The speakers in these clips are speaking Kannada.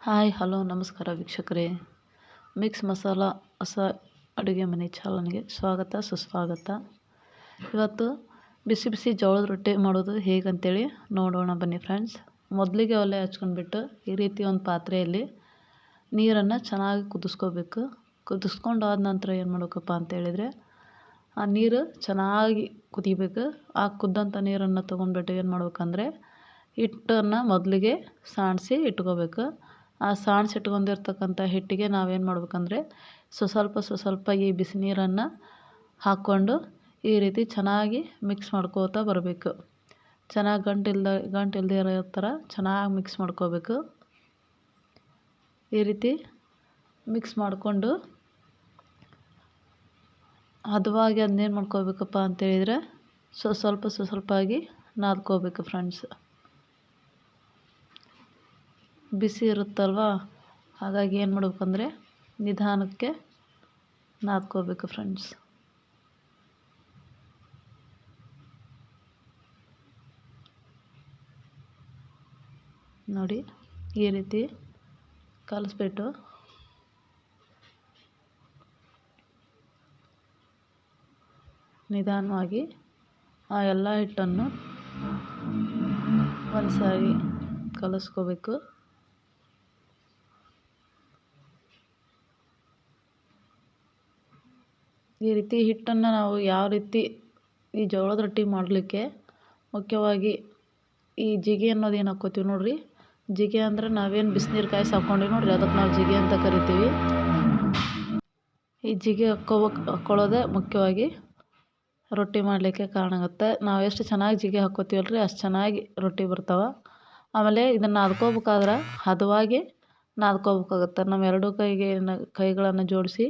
ಹಾಯ್ ಹಲೋ ನಮಸ್ಕಾರ ವೀಕ್ಷಕರೇ. ಮಿಕ್ಸ್ ಮಸಾಲ ಹೊಸ ಅಡುಗೆ ಮನೆ ಚಾನಲ್ಗೆ ಸ್ವಾಗತ ಸುಸ್ವಾಗತ. ಇವತ್ತು ಬಿಸಿ ಬಿಸಿ ಜೋಳದ ರೊಟ್ಟಿ ಮಾಡೋದು ಹೇಗಂತೇಳಿ ನೋಡೋಣ ಬನ್ನಿ ಫ್ರೆಂಡ್ಸ್. ಮೊದಲಿಗೆ ಒಲೆ ಹಚ್ಕೊಂಡ್ಬಿಟ್ಟು ಈ ರೀತಿ ಒಂದು ಪಾತ್ರೆಯಲ್ಲಿ ನೀರನ್ನು ಚೆನ್ನಾಗಿ ಕುದಿಸ್ಕೋಬೇಕು. ಕುದಿಸ್ಕೊಂಡಾದ ನಂತರ ಏನು ಮಾಡ್ಬೇಕಪ್ಪ ಅಂತೇಳಿದರೆ ಆ ನೀರು ಚೆನ್ನಾಗಿ ಕುದಿಬೇಕು. ಆ ಕುದ್ದಂಥ ನೀರನ್ನು ತೊಗೊಂಡ್ಬಿಟ್ಟು ಏನು ಮಾಡ್ಬೇಕಂದ್ರೆ ಹಿಟ್ಟನ್ನು ಮೊದಲಿಗೆ ಸಾಣಿಸಿ ಇಟ್ಕೋಬೇಕು. ಆ ಸಾಣಿಸಿ ಇಟ್ಕೊಂಡಿರ್ತಕ್ಕಂಥ ಹಿಟ್ಟಿಗೆ ನಾವೇನು ಮಾಡ್ಬೇಕಂದ್ರೆ ಸ್ವಲ್ಪ ಈ ಬಿಸಿ ನೀರನ್ನು ಹಾಕ್ಕೊಂಡು ಈ ರೀತಿ ಚೆನ್ನಾಗಿ ಮಿಕ್ಸ್ ಮಾಡ್ಕೋತಾ ಬರಬೇಕು. ಚೆನ್ನಾಗಿ ಗಂಟಿಲ್ದೇ ಇರೋ ಥರ ಚೆನ್ನಾಗಿ ಮಿಕ್ಸ್ ಮಾಡ್ಕೋಬೇಕು. ಈ ರೀತಿ ಮಿಕ್ಸ್ ಮಾಡಿಕೊಂಡು ಹದವಾಗಿ ಅದನ್ನೇನು ಮಾಡ್ಕೋಬೇಕಪ್ಪ ಅಂತೇಳಿದರೆ ಸ್ವಲ್ಪ ಆಗಿ ನಾದ್ಕೋಬೇಕು ಫ್ರೆಂಡ್ಸ್. ಬಿಸಿ ಇರುತ್ತಲ್ವ, ಹಾಗಾಗಿ ಏನು ಮಾಡ್ಬೇಕಂದ್ರೆ ನಿಧಾನಕ್ಕೆ ನಾದ್ಕೋಬೇಕು ಫ್ರೆಂಡ್ಸ್. ನೋಡಿ ಈ ರೀತಿ ಕಲಿಸ್ಬಿಟ್ಟು ನಿಧಾನವಾಗಿ ಆ ಎಲ್ಲ ಹಿಟ್ಟನ್ನು ಒಂದು ಸಾರಿ ಕಲಿಸ್ಕೋಬೇಕು. ಈ ರೀತಿ ಹಿಟ್ಟನ್ನು ನಾವು ಯಾವ ರೀತಿ ಈ ಜೋಳದ ರೊಟ್ಟಿ ಮಾಡಲಿಕ್ಕೆ ಮುಖ್ಯವಾಗಿ ಈ ಜಿಗೆ ಅನ್ನೋದು ಏನು ಹಾಕ್ಕೋತೀವಿ ನೋಡಿರಿ. ಜಿಗೆ ಅಂದರೆ ನಾವೇನು ಬಿಸಿನೀರು ಕಾಯಿಸಿ ಹಾಕ್ಕೊಂಡಿವಿ ನೋಡಿರಿ, ಅದಕ್ಕೆ ನಾವು ಜಿಗೆ ಅಂತ ಕರಿತೀವಿ. ಈ ಜಿಗೆ ಹಾಕ್ಕೊಳ್ಳೋದೇ ಮುಖ್ಯವಾಗಿ ರೊಟ್ಟಿ ಮಾಡಲಿಕ್ಕೆ ಕಾರಣ ಆಗುತ್ತೆ. ನಾವು ಎಷ್ಟು ಚೆನ್ನಾಗಿ ಜಿಗೆ ಹಾಕ್ಕೋತೀವಲ್ರಿ ಅಷ್ಟು ಚೆನ್ನಾಗಿ ರೊಟ್ಟಿ ಬರ್ತಾವೆ. ಆಮೇಲೆ ಇದನ್ನು ನಾದ್ಕೋಬೇಕಾದ್ರೆ ಹದವಾಗಿ ನಾದ್ಕೋಬೇಕಾಗುತ್ತೆ. ನಮ್ಮ ಎರಡೂ ಕೈಗಳನ್ನು ಜೋಡಿಸಿ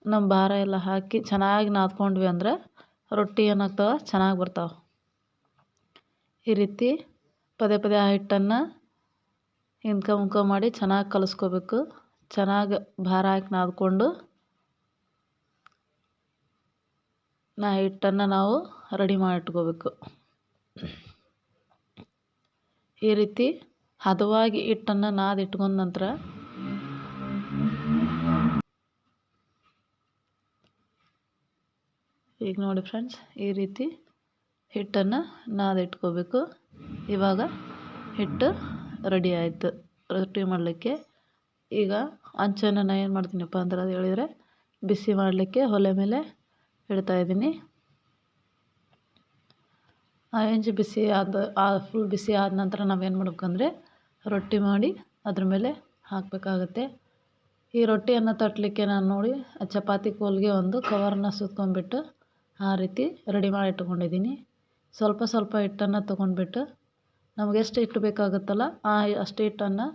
ನಮ್ಮ ಭಾರ ಎಲ್ಲ ಹಾಕಿ ಚೆನ್ನಾಗಿ ನಾದ್ಕೊಂಡ್ವಿ ಅಂದರೆ ರೊಟ್ಟಿ ಏನಾಗ್ತವೆ ಚೆನ್ನಾಗಿ ಬರ್ತಾವೆ. ಈ ರೀತಿ ಪದೇ ಆ ಹಿಟ್ಟನ್ನು ಹಿಂದ್ಕ ಮಾಡಿ ಚೆನ್ನಾಗಿ ಕಲಿಸ್ಕೋಬೇಕು. ಚೆನ್ನಾಗಿ ಭಾರ ಹಾಕಿ ನಾದ್ಕೊಂಡು ಹಿಟ್ಟನ್ನು ನಾವು ರೆಡಿ ಮಾಡಿಟ್ಕೋಬೇಕು. ಈ ರೀತಿ ಹದವಾಗಿ ಹಿಟ್ಟನ್ನು ನಾದಿಟ್ಕೊಂಡ ನಂತರ ಈಗ ನೋಡಿ ಫ್ರೆಂಡ್ಸ್, ಈ ರೀತಿ ಹಿಟ್ಟನ್ನು ನಾದಿಟ್ಕೋಬೇಕು. ಇವಾಗ ಹಿಟ್ಟು ರೆಡಿ ಆಯಿತು ರೊಟ್ಟಿ ಮಾಡಲಿಕ್ಕೆ. ಈಗ ಹಂಚನ್ನು ನಾನು ಏನು ಮಾಡ್ತೀನಪ್ಪ ಅಂದ್ರೆ ಅದು ಹೇಳಿದರೆ ಬಿಸಿ ಮಾಡಲಿಕ್ಕೆ ಒಲೆ ಮೇಲೆ ಇಡ್ತಾಯಿದ್ದೀನಿ. ಆ ಹೆಂಚು ಫುಲ್ ಬಿಸಿ ಆದ ನಂತರ ನಾವೇನು ಮಾಡ್ಬೇಕಂದ್ರೆ ರೊಟ್ಟಿ ಮಾಡಿ ಅದ್ರ ಮೇಲೆ ಹಾಕಬೇಕಾಗತ್ತೆ. ಈ ರೊಟ್ಟಿಯನ್ನು ತಟ್ಟಲಿಕ್ಕೆ ನಾನು ನೋಡಿ ಚಪಾತಿ ಕೋಲ್ಗೆ ಒಂದು ಕವರನ್ನು ಸುತ್ಕೊಂಡ್ಬಿಟ್ಟು ಆ ರೀತಿ ರೆಡಿ ಮಾಡಿ ಇಟ್ಕೊಂಡಿದ್ದೀನಿ. ಸ್ವಲ್ಪ ಹಿಟ್ಟನ್ನು ತೊಗೊಂಡ್ಬಿಟ್ಟು ನಮಗೆ ಎಷ್ಟು ಹಿಟ್ಟು ಬೇಕಾಗುತ್ತಲ್ಲ ಅಷ್ಟು ಹಿಟ್ಟನ್ನು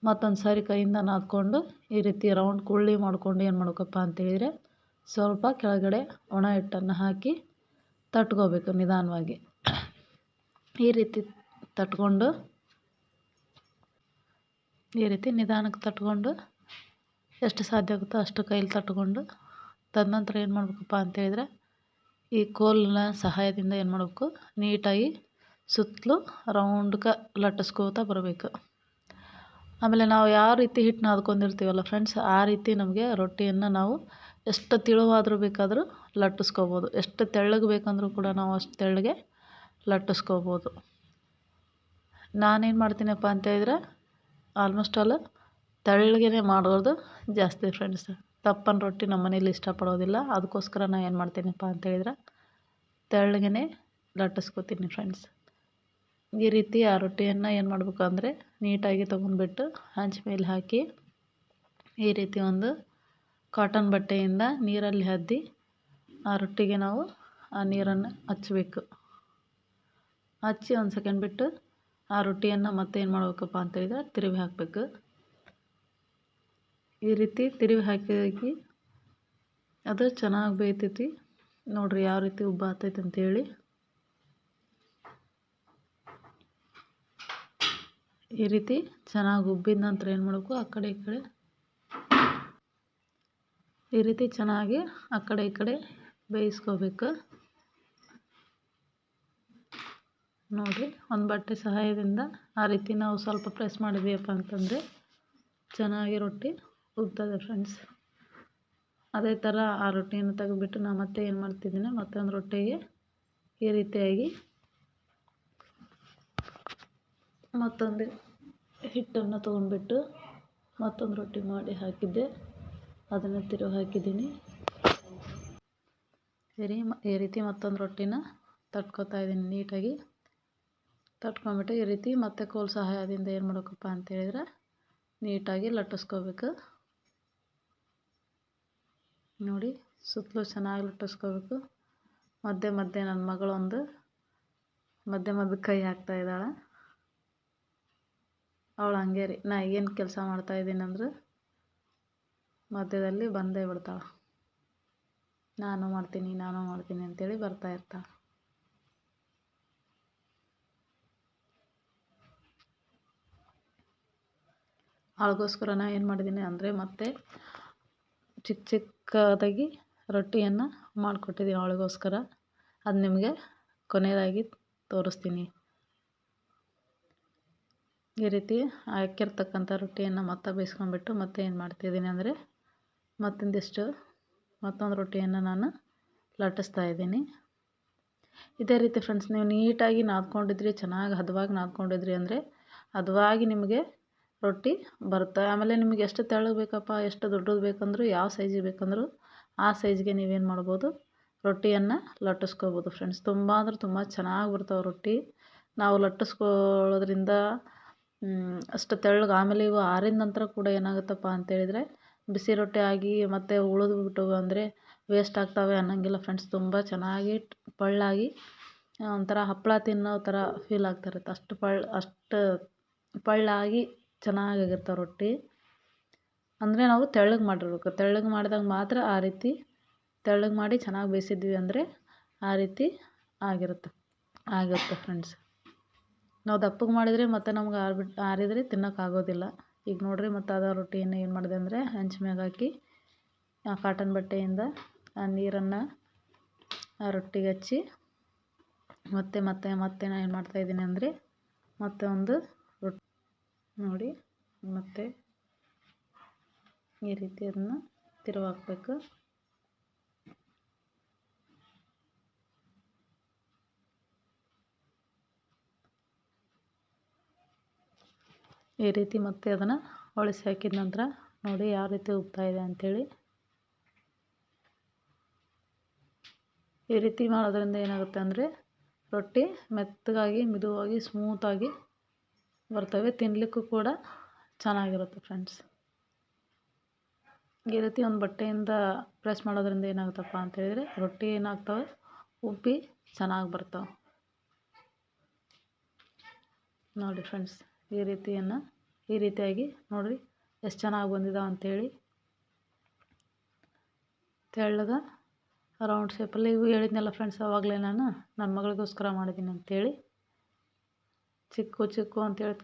ಮತ್ತೊಂದು ಸಾರಿ ಕೈಯಿಂದ ನಾದ್ಕೊಂಡು ಈ ರೀತಿ ರೌಂಡ್ ಕುಳ್ಳಿ ಮಾಡ್ಕೊಂಡು ಏನು ಮಾಡ್ಬೇಕಪ್ಪ ಅಂತೇಳಿದರೆ ಸ್ವಲ್ಪ ಕೆಳಗಡೆ ಒಣ ಹಿಟ್ಟನ್ನು ಹಾಕಿ ತಟ್ಕೋಬೇಕು ನಿಧಾನವಾಗಿ. ಈ ರೀತಿ ತಟ್ಕೊಂಡು ಈ ರೀತಿ ನಿಧಾನಕ್ಕೆ ತಟ್ಕೊಂಡು ಎಷ್ಟು ಸಾಧ್ಯ ಆಗುತ್ತೋ ಅಷ್ಟು ಕೈಲಿ ತಟ್ಕೊಂಡು ತದನಂತರ ಏನು ಮಾಡ್ಬೇಕಪ್ಪ ಅಂತೇಳಿದರೆ ಈ ಕೋಲಿನ ಸಹಾಯದಿಂದ ಏನು ಮಾಡಬೇಕು ನೀಟಾಗಿ ಸುತ್ತಲೂ ರೌಂಡ್ಗೆ ಲಟ್ಟಿಸ್ಕೋತಾ ಬರಬೇಕು. ಆಮೇಲೆ ನಾವು ಯಾವ ರೀತಿ ಹಿಟ್ಟು ನಾದ್ಕೊಂಡಿರ್ತೀವಲ್ಲ ಫ್ರೆಂಡ್ಸ್, ಆ ರೀತಿ ನಮಗೆ ರೊಟ್ಟಿಯನ್ನು ನಾವು ಎಷ್ಟು ತೆಳುವಾದರೂ ಬೇಕಾದರೂ ಲಟ್ಟಿಸ್ಕೋಬೋದು. ಎಷ್ಟು ತೆಳ್ಳಗೆ ಬೇಕಂದ್ರೂ ಕೂಡ ನಾವು ಅಷ್ಟು ತೆಳ್ಳಗೆ ಲಟ್ಟಿಸ್ಕೋಬೋದು. ನಾನೇನು ಮಾಡ್ತೀನಪ್ಪ ಅಂತೇಳಿದರೆ ಆಲ್ಮೋಸ್ಟ್ ಆಲ್ ತೆಳ್ಳಗೆ ಮಾಡೋದು ಜಾಸ್ತಿ ಫ್ರೆಂಡ್ಸ್. ದಪ್ಪನ ರೊಟ್ಟಿ ನಮ್ಮ ಮನೇಲಿ ಇಷ್ಟಪಡೋದಿಲ್ಲ. ಅದಕ್ಕೋಸ್ಕರ ನಾನು ಏನು ಮಾಡ್ತೀನಪ್ಪ ಅಂತೇಳಿದರೆ ತೆಳ್ಳಗೆ ಲಟ್ಟಿಸ್ಕೋತೀನಿ ಫ್ರೆಂಡ್ಸ್. ಈ ರೀತಿ ಆ ರೊಟ್ಟಿಯನ್ನು ಏನು ಮಾಡಬೇಕು ಅಂದರೆ ನೀಟಾಗಿ ತೊಗೊಂಡ್ಬಿಟ್ಟು ಹಂಚು ಮೇಲೆ ಹಾಕಿ ಈ ರೀತಿ ಒಂದು ಕಾಟನ್ ಬಟ್ಟೆಯಿಂದ ನೀರಲ್ಲಿ ಅದ್ದಿ ಆ ರೊಟ್ಟಿಗೆ ನಾವು ಆ ನೀರನ್ನು ಹಚ್ಚಬೇಕು. ಹಚ್ಚಿ ಒಂದು ಸೆಕೆಂಡ್ ಬಿಟ್ಟು ಆ ರೊಟ್ಟಿಯನ್ನು ಮತ್ತೆ ಏನು ಮಾಡಬೇಕಪ್ಪ ಅಂತೇಳಿದರೆ ತಿರುವಿ ಹಾಕಬೇಕು. ಈ ರೀತಿ ತಿರುವಿ ಹಾಕಿ ಅದು ಚೆನ್ನಾಗಿ ಬೇಯ್ತೈತಿ. ನೋಡಿರಿ ಯಾವ ರೀತಿ ಉಬ್ಬ ಆಗ್ತೈತೆ ಅಂತೇಳಿ. ಈ ರೀತಿ ಚೆನ್ನಾಗಿ ಉಬ್ಬಿದ ನಂತರ ಏನು ಮಾಡಬೇಕು ಆ ಕಡೆ ಈ ಕಡೆ ಈ ರೀತಿ ಚೆನ್ನಾಗಿ ಆ ಕಡೆ ಈ ಕಡೆ ಬೇಯಿಸ್ಕೋಬೇಕು. ನೋಡಿರಿ ಒಂದು ಬಟ್ಟೆ ಸಹಾಯದಿಂದ ಆ ರೀತಿ ನಾವು ಸ್ವಲ್ಪ ಪ್ರೆಸ್ ಮಾಡಿದ್ವಿಯಪ್ಪ ಅಂತಂದರೆ ಚೆನ್ನಾಗಿ ರೊಟ್ಟಿ ಉಬ್ತದೆ ಫ್ರೆಂಡ್ಸ್. ಅದೇ ಥರ ಆ ರೊಟ್ಟಿಯನ್ನು ತೆಗೆದುಬಿಟ್ಟು ನಾನು ಮತ್ತೆ ಏನು ಮಾಡ್ತಿದ್ದೀನಿ, ಮತ್ತೊಂದು ರೊಟ್ಟಿಗೆ ಈ ರೀತಿಯಾಗಿ ಮತ್ತೊಂದು ಹಿಟ್ಟನ್ನು ತೊಗೊಂಡ್ಬಿಟ್ಟು ಮತ್ತೊಂದು ರೊಟ್ಟಿ ಮಾಡಿ ಹಾಕಿದ್ದೆ, ಅದನ್ನು ತಿರುವಿ ಹಾಕಿದ್ದೀನಿ. ಈ ರೀತಿ ಮತ್ತೊಂದು ರೊಟ್ಟಿನ ತಟ್ಕೊತಾ ಇದ್ದೀನಿ. ನೀಟಾಗಿ ತಟ್ಕೊಂಬಿಟ್ಟು ಈ ರೀತಿ ಮತ್ತೆ ಕೋಲ್ ಸಹಾಯದಿಂದ ಏನು ಮಾಡಬೇಕಪ್ಪ ಅಂತೇಳಿದ್ರೆ ನೀಟಾಗಿ ಲಟ್ಟಿಸ್ಕೋಬೇಕು. ನೋಡಿ, ಸುತ್ತಲೂ ಚೆನ್ನಾಗಿ ಲಟ್ಟಿಸ್ಕೋಬೇಕು. ಮಧ್ಯೆ ಮಧ್ಯೆ ನನ್ನ ಮಗಳೊಂದು ಮಧ್ಯೆ ಕೈ ಹಾಕ್ತಾ ಇದ್ದಾಳೆ. ಅವಳು ಹಂಗೆ ರೀ, ನಾ ಏನು ಕೆಲಸ ಮಾಡ್ತಾಯಿದ್ದೀನಿ ಅಂದ್ರೆ ಮಧ್ಯದಲ್ಲಿ ಬಂದೇ ಬಿಡ್ತಾಳೆ. ನಾನು ಮಾಡ್ತೀನಿ ಅಂತೇಳಿ ಬರ್ತಾ ಇರ್ತಾಳೆ. ಅವಳಿಗೋಸ್ಕರ ನಾ ಏನು ಮಾಡಿದ್ದೀನಿ ಅಂದರೆ ಮತ್ತೆ ಚಿಕ್ಕದಾಗಿ ರೊಟ್ಟಿಯನ್ನು ಮಾಡಿಕೊಟ್ಟಿದ್ದೀನಿ ಅವಳಿಗೋಸ್ಕರ. ಅದು ನಿಮಗೆ ಕೊನೆಯದಾಗಿ ತೋರಿಸ್ತೀನಿ. ಈ ರೀತಿ ಹಾಕಿರ್ತಕ್ಕಂಥ ರೊಟ್ಟಿಯನ್ನು ಮತ್ತೆ ಬೇಯಿಸ್ಕೊಂಡ್ಬಿಟ್ಟು ಮತ್ತೆ ಏನು ಮಾಡ್ತಿದ್ದೀನಿ ಅಂದರೆ ಮತ್ತೊಂದು ರೊಟ್ಟಿಯನ್ನು ನಾನು ಲಟ್ಟಿಸ್ತಾ ಇದ್ದೀನಿ. ಇದೇ ರೀತಿ ಫ್ರೆಂಡ್ಸ್, ನೀವು ನೀಟಾಗಿ ನಾದ್ಕೊಂಡಿದ್ರಿ, ಚೆನ್ನಾಗಿ ಹದವಾಗಿ ನಾದ್ಕೊಂಡಿದ್ರಿ ಅಂದರೆ ಹದವಾಗಿ ನಿಮಗೆ ರೊಟ್ಟಿ ಬರುತ್ತೆ. ಆಮೇಲೆ ನಿಮಗೆ ಎಷ್ಟು ತೆಳ್ಳಗೆ ಬೇಕಪ್ಪ, ಎಷ್ಟು ದೊಡ್ಡದು ಬೇಕಂದ್ರೂ, ಯಾವ ಸೈಜಿಗೆ ಬೇಕಂದ್ರೂ ಆ ಸೈಜ್ಗೆ ನೀವೇನು ಮಾಡ್ಬೋದು, ರೊಟ್ಟಿಯನ್ನು ಲಟ್ಟಿಸ್ಕೋಬೋದು ಫ್ರೆಂಡ್ಸ್. ತುಂಬ ಅಂದ್ರೆ ತುಂಬ ಚೆನ್ನಾಗಿ ಬರ್ತಾವೆ ರೊಟ್ಟಿ. ನಾವು ಲಟ್ಟಿಸ್ಕೊಳ್ಳೋದ್ರಿಂದ ಅಷ್ಟು ತೆಳ್ಳಗೆ, ಆಮೇಲೆ ಇವು ಆರಿದ ನಂತರ ಕೂಡ ಏನಾಗುತ್ತಪ್ಪ ಅಂತೇಳಿದರೆ ಬಿಸಿ ರೊಟ್ಟಿ ಆಗಿ ಮತ್ತು ಉಳಿದ್ಬಿಟ್ಟು ಅಂದರೆ ವೇಸ್ಟ್ ಆಗ್ತವೆ ಅನ್ನೋಂಗಿಲ್ಲ ಫ್ರೆಂಡ್ಸ್. ತುಂಬ ಚೆನ್ನಾಗಿ ಪಳ್ಳಾಗಿ ಒಂಥರ ಹಪ್ಪಳ ತಿನ್ನೋ ಥರ ಫೀಲ್ ಆಗ್ತಿರುತ್ತೆ. ಅಷ್ಟು ಪಳ್ಳಾಗಿ ಚೆನ್ನಾಗಿರುತ್ತೆ ರೊಟ್ಟಿ. ಅಂದರೆ ನಾವು ತೆಳ್ಳಗೆ ಮಾಡಿರ್ಬೇಕು. ತೆಳ್ಳಗೆ ಮಾಡಿದಾಗ ಮಾತ್ರ ಆ ರೀತಿ ತೆಳ್ಳಗೆ ಮಾಡಿ ಚೆನ್ನಾಗಿ ಬೇಯಿಸಿದ್ವಿ ಅಂದರೆ ಆ ರೀತಿ ಆಗುತ್ತೆ ಫ್ರೆಂಡ್ಸ್. ನಾವು ದಪ್ಪಗೆ ಮಾಡಿದರೆ ಮತ್ತು ನಮ್ಗೆ ಆರಿದರೆ ತಿನ್ನೋಕ್ಕಾಗೋದಿಲ್ಲ. ಈಗ ನೋಡಿರಿ, ಮತ್ತು ಅದೇ ರೊಟ್ಟಿಯನ್ನು ಏನು ಮಾಡಿದೆ ಅಂದರೆ ಹಂಚ್ ಮ್ಯಾಗ ಹಾಕಿ ಕಾಟನ್ ಬಟ್ಟೆಯಿಂದ ಆ ನೀರನ್ನು ಆ ರೊಟ್ಟಿಗೆ ಹಚ್ಚಿ ಮತ್ತೆ ನಾನು ಏನು ಮಾಡ್ತಾಯಿದ್ದೀನಿ ಅಂದರೆ ಮತ್ತೆ ಒಂದು ರೊಟ್ಟಿ ನೋಡಿ, ಮತ್ತೆ ಈ ರೀತಿ ಅದನ್ನು ತಿರುವಿ ಹಾಕಬೇಕು. ಈ ರೀತಿ ಮತ್ತೆ ಅದನ್ನು ಹೊಳಿಸಿ ಹಾಕಿದ ನಂತರ ನೋಡಿ ಯಾವ ರೀತಿ ಉಬ್ತಾ ಇದೆ ಅಂಥೇಳಿ. ಈ ರೀತಿ ಮಾಡೋದ್ರಿಂದ ಏನಾಗುತ್ತೆ ಅಂದರೆ ರೊಟ್ಟಿ ಮೆತ್ತಗಾಗಿ, ಮಿದುವಾಗಿ, ಸ್ಮೂತಾಗಿ ಬರ್ತವೆ. ತಿನ್ನಲಿಕ್ಕೂ ಕೂಡ ಚೆನ್ನಾಗಿರುತ್ತೆ ಫ್ರೆಂಡ್ಸ್. ಈ ರೀತಿ ಒಂದು ಬಟ್ಟೆಯಿಂದ ಪ್ರೆಸ್ ಮಾಡೋದ್ರಿಂದ ಏನಾಗುತ್ತಪ್ಪ ಅಂತೇಳಿದರೆ ರೊಟ್ಟಿ ಏನಾಗ್ತವೆ, ಉಬ್ಬಿ ಚೆನ್ನಾಗಿ ಬರ್ತಾವೆ. ನೋಡಿ ಫ್ರೆಂಡ್ಸ್, ಈ ರೀತಿಯಾಗಿ ನೋಡಿರಿ ಎಷ್ಟು ಚೆನ್ನಾಗಿ ಬಂದಿದ್ದಾವೆ ಅಂಥೇಳಿ. ತೆಳ್ಳಗೆ ರೌಂಡ್ ಶೇಪಲ್ಲಿ ಇವು ಹೇಳಿದ್ನಲ್ಲ ಫ್ರೆಂಡ್ಸ್, ಆವಾಗಲೇ ನಾನು ನನ್ನ ಮಗಳಿಗೋಸ್ಕರ ಮಾಡಿದ್ದೀನಿ ಅಂಥೇಳಿ. ಚಿಕ್ಕು ಅಂಥೇಳಿ